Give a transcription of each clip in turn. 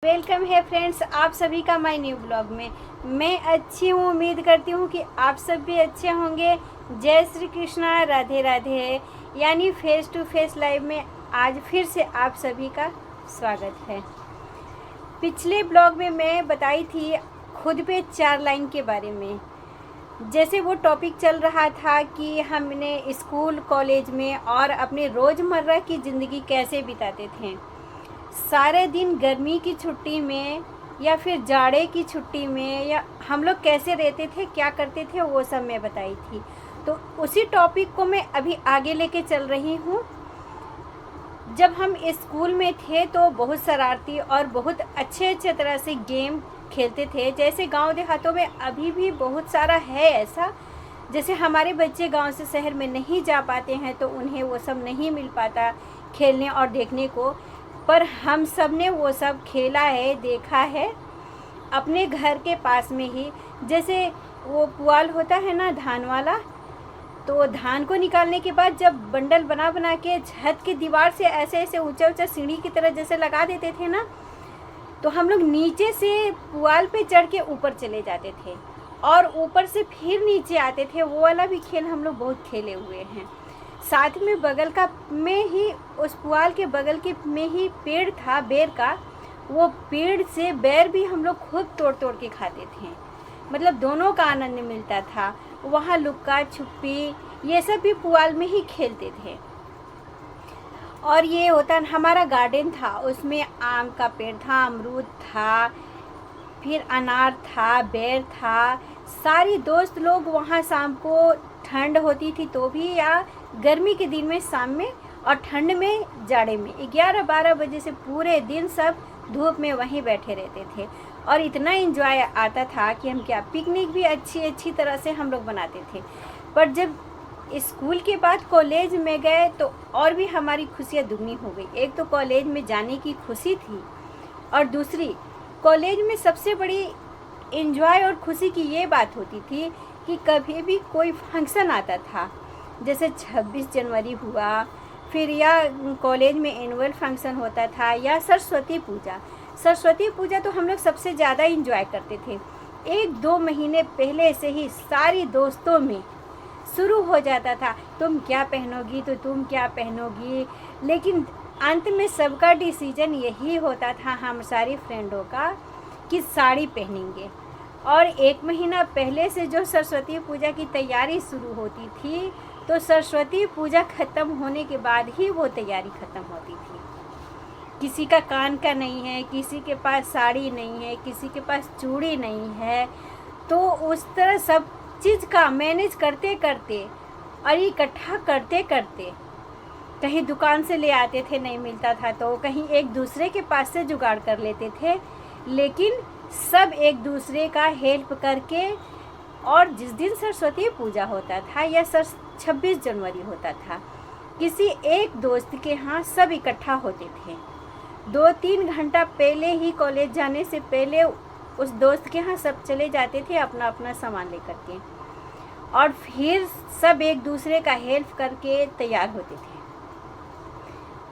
Welcome है friends, आप सभी का माय न्यू ब्लॉग में। मैं अच्छी हूँ, उम्मीद करती हूँ कि आप सब भी अच्छे होंगे। जय श्री कृष्णा, राधे राधे। यानी फेस टू फेस लाइव में आज फिर से आप सभी का स्वागत है। पिछले ब्लॉग में मैं बताई थी खुद पे 4 लाइन के बारे में। जैसे वो टॉपिक चल रहा था कि हमने स्कूल कॉलेज में और अपने रोज़मर्रा की ज़िंदगी कैसे बिताते थे। सारे दिन गर्मी की छुट्टी में या फिर जाड़े की छुट्टी में या हम लोग कैसे रहते थे, क्या करते थे, वो सब मैं बताई थी। तो उसी टॉपिक को मैं अभी आगे लेके चल रही हूँ। जब हम स्कूल में थे तो बहुत शरारती और बहुत अच्छे तरह से गेम खेलते थे। जैसे गांव देहातों में अभी भी बहुत सारा है ऐसा, जैसे हमारे बच्चे गांव से शहर में नहीं जा पाते हैं तो उन्हें वो सब नहीं मिल पाता खेलने और देखने को, पर हम सब ने वो सब खेला है, देखा है अपने घर के पास में ही। जैसे वो पुआल होता है ना, धान वाला, तो धान को निकालने के बाद जब बंडल बना बना के छत की दीवार से ऐसे ऐसे ऊंचा ऊंचा सीढ़ी की तरह जैसे लगा देते थे ना, तो हम लोग नीचे से पुआल पे चढ़ के ऊपर चले जाते थे और ऊपर से फिर नीचे आते थे। वो वाला भी खेल हम लोग बहुत खेले हुए हैं। साथ में बगल का में ही, उस पुआल के बगल के में ही पेड़ था बेर का। वो पेड़ से बेर भी हम लोग खूब तोड़ तोड़ के खाते थे। मतलब दोनों का आनंद मिलता था। वहाँ लुक्का छुपी ये सब भी पुआल में ही खेलते थे। और ये होता हमारा गार्डन था, उसमें आम का पेड़ था, अमरूद था, फिर अनार था, बेर था। सारी दोस्त लोग वहाँ शाम को, ठंड होती थी तो भी या गर्मी के दिन में शाम में, और ठंड में जाड़े में 11-12 बजे से पूरे दिन सब धूप में वहीं बैठे रहते थे। और इतना एंजॉय आता था कि हम क्या, पिकनिक भी अच्छी तरह से हम लोग बनाते थे। पर जब स्कूल के बाद कॉलेज में गए तो और भी हमारी खुशियाँ दुगनी हो गई। एक तो कॉलेज में जाने की खुशी थी, और दूसरी कॉलेज में सबसे बड़ी एंजॉय और खुशी की ये बात होती थी कि कभी भी कोई फंक्शन आता था, जैसे 26 जनवरी हुआ, फिर या कॉलेज में एनुअल फंक्शन होता था, या सरस्वती पूजा तो हम लोग सबसे ज़्यादा एंजॉय करते थे। 1-2 महीने पहले से ही सारी दोस्तों में शुरू हो जाता था, तुम क्या पहनोगी तो तुम क्या पहनोगी। लेकिन अंत में सबका डिसीजन यही होता था, हम सारी फ्रेंडों का, कि साड़ी पहनेंगे। और 1 महीना पहले से जो सरस्वती पूजा की तैयारी शुरू होती थी, तो सरस्वती पूजा ख़त्म होने के बाद ही वो तैयारी ख़त्म होती थी। किसी का कान का नहीं है, किसी के पास साड़ी नहीं है, किसी के पास चूड़ी नहीं है, तो उस तरह सब चीज़ का मैनेज करते करते और इकट्ठा करते करते कहीं दुकान से ले आते थे, नहीं मिलता था तो कहीं एक दूसरे के पास से जुगाड़ कर लेते थे। लेकिन सब एक दूसरे का हेल्प करके, और जिस दिन सरस्वती पूजा होता था या 26 जनवरी होता था, किसी एक दोस्त के यहाँ सब इकट्ठा होते थे। 2-3 घंटा पहले ही, कॉलेज जाने से पहले, उस दोस्त के यहाँ सब चले जाते थे अपना अपना सामान लेकर के, और फिर सब एक दूसरे का हेल्प करके तैयार होते थे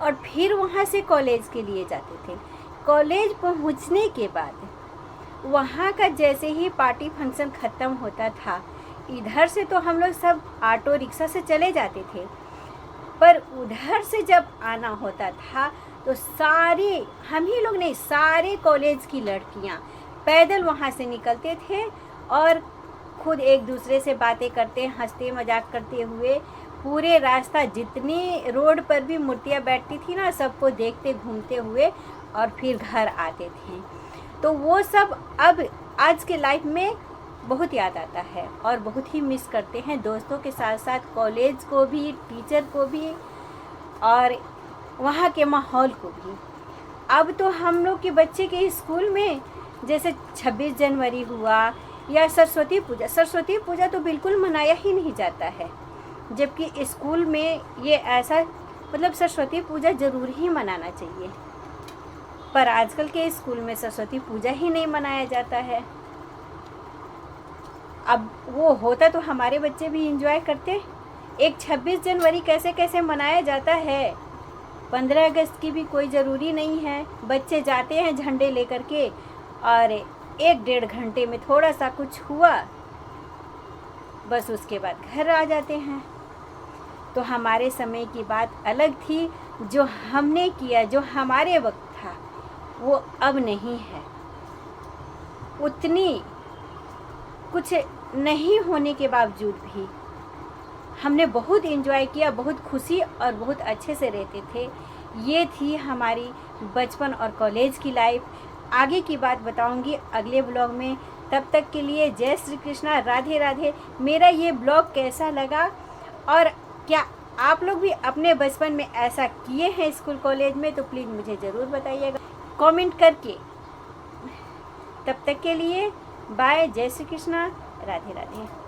और फिर वहाँ से कॉलेज के लिए जाते थे। कॉलेज पहुँचने के बाद वहाँ का जैसे ही पार्टी फंक्शन ख़त्म होता था, इधर से तो हम लोग सब ऑटो रिक्शा से चले जाते थे, पर उधर से जब आना होता था तो सारे, हम ही लोग नहीं, सारे कॉलेज की लड़कियाँ पैदल वहाँ से निकलते थे और खुद एक दूसरे से बातें करते, हंसते मजाक करते हुए पूरे रास्ता, जितनी रोड पर भी मूर्तियाँ बैठती थी ना, सबको देखते घूमते हुए और फिर घर आते थे। तो वो सब अब आज के लाइफ में बहुत याद आता है और बहुत ही मिस करते हैं, दोस्तों के साथ साथ कॉलेज को भी, टीचर को भी, और वहाँ के माहौल को भी। अब तो हम लोग के बच्चे के स्कूल में जैसे 26 जनवरी हुआ या सरस्वती पूजा तो बिल्कुल मनाया ही नहीं जाता है, जबकि स्कूल में ये ऐसा, मतलब सरस्वती पूजा ज़रूर ही मनाना चाहिए, पर आजकल के स्कूल में सरस्वती पूजा ही नहीं मनाया जाता है। अब वो होता तो हमारे बच्चे भी एंजॉय करते। एक 26 जनवरी कैसे कैसे मनाया जाता है 15 अगस्त की भी कोई ज़रूरी नहीं है। बच्चे जाते हैं झंडे लेकर के और 1-1.5 घंटे में थोड़ा सा कुछ हुआ, बस उसके बाद घर आ जाते हैं। तो हमारे समय की बात अलग थी, जो हमने किया, जो हमारे वक्त था, वो अब नहीं है। उतनी कुछ नहीं होने के बावजूद भी हमने बहुत एंजॉय किया, बहुत खुशी और बहुत अच्छे से रहते थे। ये थी हमारी बचपन और कॉलेज की लाइफ। आगे की बात बताऊंगी अगले ब्लॉग में। तब तक के लिए जय श्री कृष्णा, राधे राधे। मेरा ये ब्लॉग कैसा लगा और क्या आप लोग भी अपने बचपन में ऐसा किए हैं स्कूल कॉलेज में, तो प्लीज़ मुझे ज़रूर बताइएगा कमेंट करके। तब तक के लिए बाय, जय श्री कृष्णा, राधे राधे।